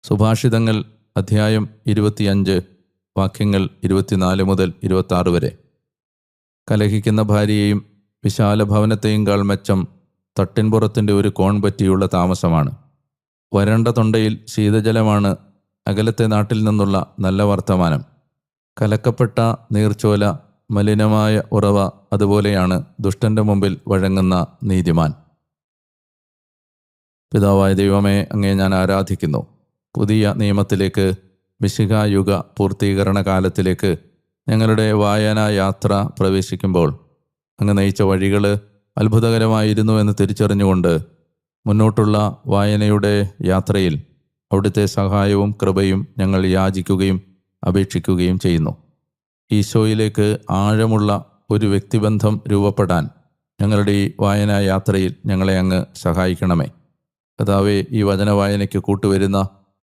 സുഭാഷിതങ്ങൾ അധ്യായം 25 വാക്യങ്ങൾ 24 മുതൽ 26 വരെ. കലഹിക്കുന്ന ഭാര്യയെയും വിശാല ഭവനത്തെയും കാൾ മെച്ചം തട്ടിൻപുറത്തിൻ്റെ ഒരു കോൺ പറ്റിയുള്ള താമസമാണ്. വരണ്ട തൊണ്ടയിൽ ശീതജലമാണ് അകലത്തെ നാട്ടിൽ നിന്നുള്ള നല്ല വർത്തമാനം. കലക്കപ്പെട്ട നീർച്ചോല, മലിനമായ ഉറവ അതുപോലെയാണ് ദുഷ്ടൻ്റെ മുമ്പിൽ വഴങ്ങുന്ന നീതിമാൻ. പിതാവായ ദൈവമേ, അങ്ങയെ ഞാൻ ആരാധിക്കുന്നു. പുതിയ നിയമത്തിലേക്ക്, മിശിഹായുഗ പൂർത്തീകരണ കാലത്തിലേക്ക് ഞങ്ങളുടെ വായനാ യാത്ര പ്രവേശിക്കുമ്പോൾ അങ്ങ് നയിച്ച വഴികൾ അത്ഭുതകരമായിരുന്നു എന്ന് തിരിച്ചറിഞ്ഞുകൊണ്ട് മുന്നോട്ടുള്ള വായനയുടെ യാത്രയിൽ അവിടുത്തെ സഹായവും കൃപയും ഞങ്ങൾ യാചിക്കുകയും അപേക്ഷിക്കുകയും ചെയ്യുന്നു. ഈശോയിലേക്ക് ആഴമുള്ള ഒരു വ്യക്തിബന്ധം രൂപപ്പെടാൻ ഞങ്ങളുടെ ഈ വായനാ യാത്രയിൽ ഞങ്ങളെ അങ്ങ് സഹായിക്കണമേ. കർത്താവേ, ഈ വചനവായനയ്ക്ക് കൂട്ടുവരുന്ന